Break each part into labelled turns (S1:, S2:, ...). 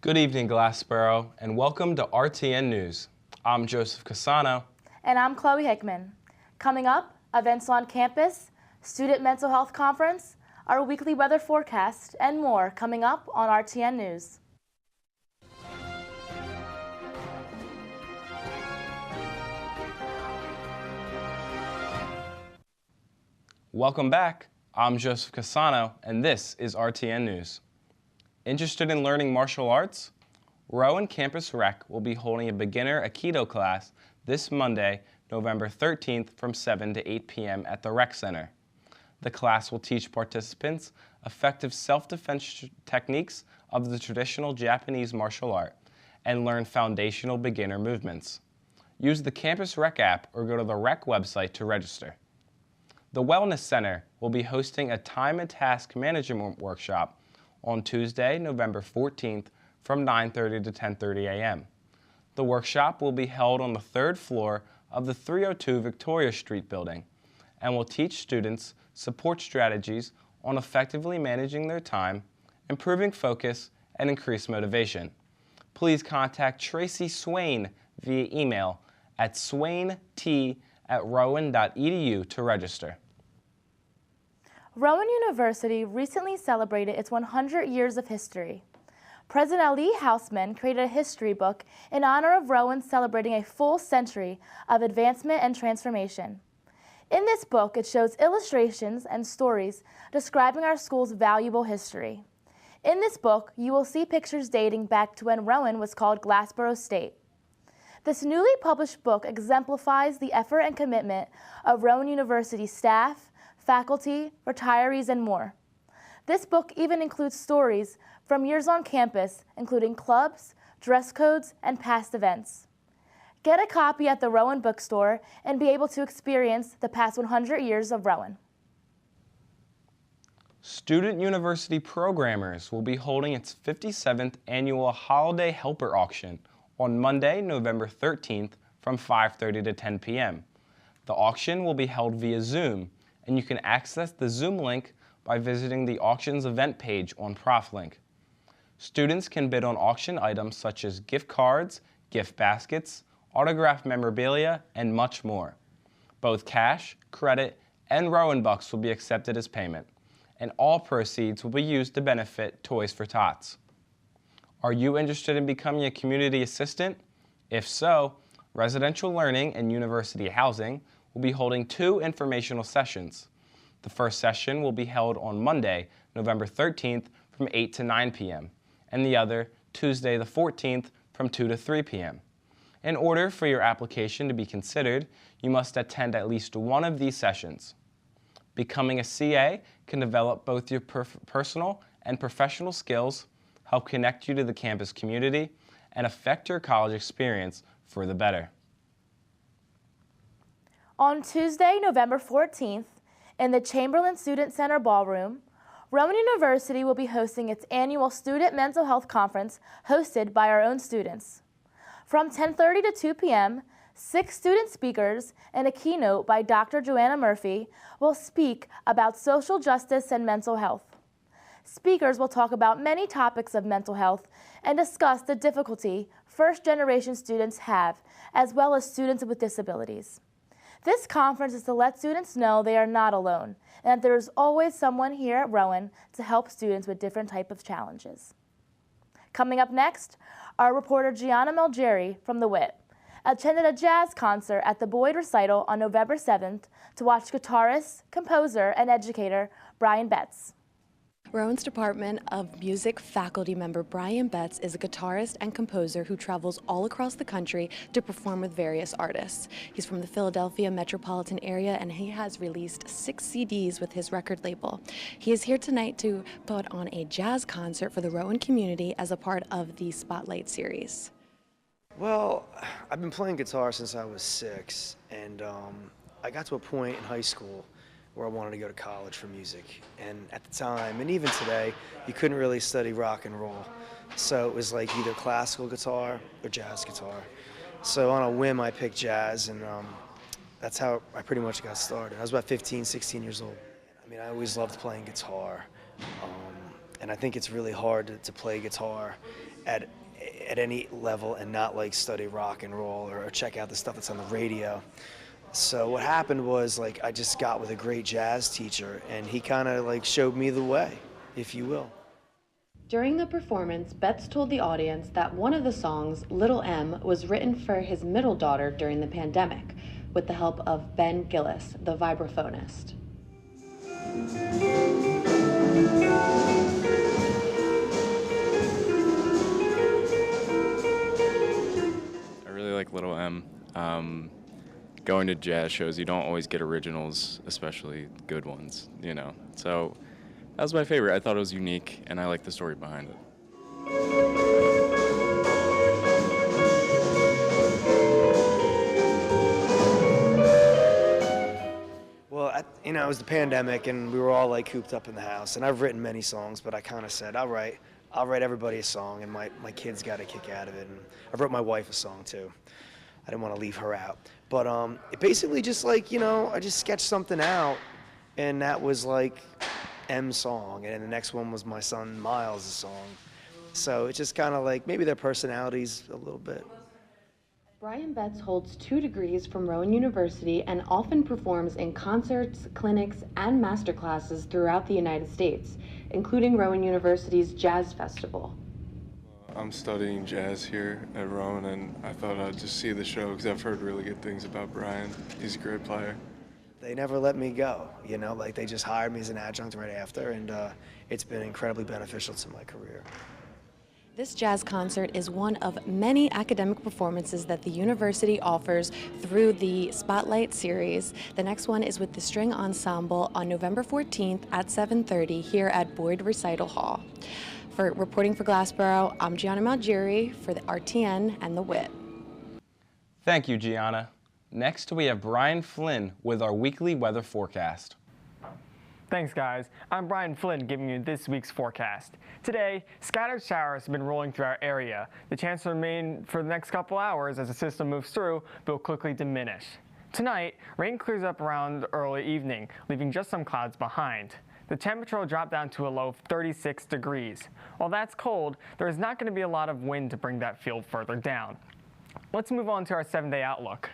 S1: Good evening, Glassboro, and welcome to RTN News. I'm Joseph Casano.
S2: And I'm Chloe Hickman. Coming up, events on campus, student mental health conference, our weekly weather forecast, and more coming up on RTN News.
S1: Welcome back. I'm Joseph Casano, and this is RTN News. Interested in learning martial arts? Rowan Campus Rec will be holding a beginner Aikido class this Monday, November 13th from 7 to 8 p.m. at the Rec Center. The class will teach participants effective self-defense techniques of the traditional Japanese martial art and learn foundational beginner movements. Use the Campus Rec app or go to the Rec website to register. The Wellness Center will be hosting a time and task management workshop on Tuesday, November 14th from 9:30 to 10:30 a.m. The workshop will be held on the third floor of the 302 Victoria Street building and will teach students support strategies on effectively managing their time, improving focus, and increased motivation. Please contact Tracy Swain via email at swaint@rowan.edu to register.
S2: Rowan University recently celebrated its 100 years of history. President Ali Houseman created a history book in honor of Rowan celebrating a full century of advancement and transformation. In this book, it shows illustrations and stories describing our school's valuable history. In this book, you will see pictures dating back to when Rowan was called Glassboro State. This newly published book exemplifies the effort and commitment of Rowan University staff, faculty, retirees, and more. This book even includes stories from years on campus, including clubs, dress codes, and past events. Get a copy at the Rowan bookstore and be able to experience the past 100 years of Rowan.
S1: Student University Programmers will be holding its 57th annual Holiday Helper Auction on Monday, November 13th from 5:30 to 10 p.m. The auction will be held via Zoom, and you can access the Zoom link by visiting the auction's event page on ProfLink. Students can bid on auction items such as gift cards, gift baskets, autographed memorabilia, and much more. Both cash, credit, and Rowan Bucks will be accepted as payment, and all proceeds will be used to benefit Toys for Tots. Are you interested in becoming a community assistant? If so, Residential Learning and University Housing will be holding 2 informational sessions. The first session will be held on Monday, November 13th from 8 to 9 p.m. and the other Tuesday the 14th from 2 to 3 p.m. In order for your application to be considered, you must attend at least one of these sessions. Becoming a CA can develop both your personal and professional skills, help connect you to the campus community, and affect your college experience for the better.
S2: On Tuesday, November 14th, in the Chamberlain Student Center Ballroom, Rowan University will be hosting its annual Student Mental Health Conference hosted by our own students. From 10:30 to 2 p.m., 6 student speakers and a keynote by Dr. Joanna Murphy will speak about social justice and mental health. Speakers will talk about many topics of mental health and discuss the difficulty first-generation students have, as well as students with disabilities. This conference is to let students know they are not alone and that there is always someone here at Rowan to help students with different types of challenges. Coming up next, our reporter Gianna Melgeri from The Wit attended a jazz concert at the Boyd Recital on November 7th to watch guitarist, composer, and educator Brian Betts.
S3: Rowan's Department of Music faculty member Brian Betts is a guitarist and composer who travels all across the country to perform with various artists. He's from the Philadelphia metropolitan area and he has released 6 CDs with his record label. He is here tonight to put on a jazz concert for the Rowan community as a part of the Spotlight series.
S4: Well, I've been playing guitar since I was 6, and I got to a point in high school where I wanted to go to college for music. And at the time, and even today, you couldn't really study rock and roll. So it was like either classical guitar or jazz guitar. So on a whim, I picked jazz, and that's how I pretty much got started. I was about 15, 16 years old. I mean, I always loved playing guitar. And I think it's really hard to play guitar at any level and not like study rock and roll or check out the stuff that's on the radio. So what happened was, like, I just got with a great jazz teacher, and he kind of like showed me the way, if you will.
S3: During the performance, Betts told the audience that one of the songs, Little M, was written for his middle daughter during the pandemic, with the help of Ben Gillis, the vibraphonist.
S5: I really like Little M. Going to jazz shows, you don't always get originals, especially good ones, you know. So that was my favorite. I thought it was unique, and I like the story behind it.
S4: Well, you know, it was the pandemic, and we were all like cooped up in the house. And I've written many songs, but I kind of said, I'll write everybody a song, and my kids got a kick out of it. And I wrote my wife a song too. I didn't want to leave her out. But it basically just like, you know, I just sketched something out, and that was like M's song, and the next one was my son Miles' song. So it's just kind of like maybe their personalities a little bit.
S3: Brian Betts holds 2 degrees from Rowan University and often performs in concerts, clinics, and masterclasses throughout the United States, including Rowan University's Jazz Festival.
S6: I'm studying jazz here at Rowan, and I thought I'd just see the show because I've heard really good things about Brian. He's a great player.
S4: They never let me go, you know, like they just hired me as an adjunct right after, and it's been incredibly beneficial to my career.
S3: This jazz concert is one of many academic performances that the university offers through the Spotlight series. The next one is with the String Ensemble on November 14th at 7:30 here at Boyd Recital Hall. Reporting for Glassboro, I'm Gianna Malgiri for the RTN and the WIT.
S1: Thank you, Gianna. Next, we have Brian Flynn with our weekly weather forecast.
S7: Thanks, guys. I'm Brian Flynn giving you this week's forecast. Today, scattered showers have been rolling through our area. The chance will remain for the next couple hours as the system moves through, but will quickly diminish. Tonight, rain clears up around early evening, leaving just some clouds behind. The temperature will drop down to a low of 36 degrees. While that's cold, there is not going to be a lot of wind to bring that feel further down. Let's move on to our 7-day outlook.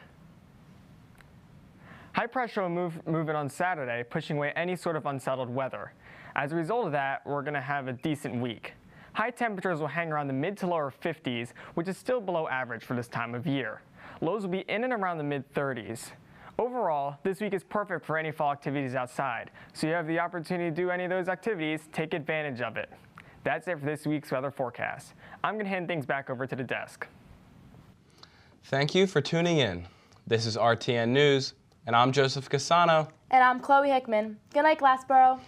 S7: High pressure will move in on Saturday, pushing away any sort of unsettled weather. As a result of that, we're going to have a decent week. High temperatures will hang around the mid to lower 50s, which is still below average for this time of year. Lows will be in and around the mid 30s. Overall, this week is perfect for any fall activities outside, so you have the opportunity to do any of those activities, take advantage of it. That's it for this week's weather forecast. I'm going to hand things back over to the desk.
S1: Thank you for tuning in. This is RTN News, and I'm Joseph Casano.
S2: And I'm Chloe Hickman. Good night, Glassboro.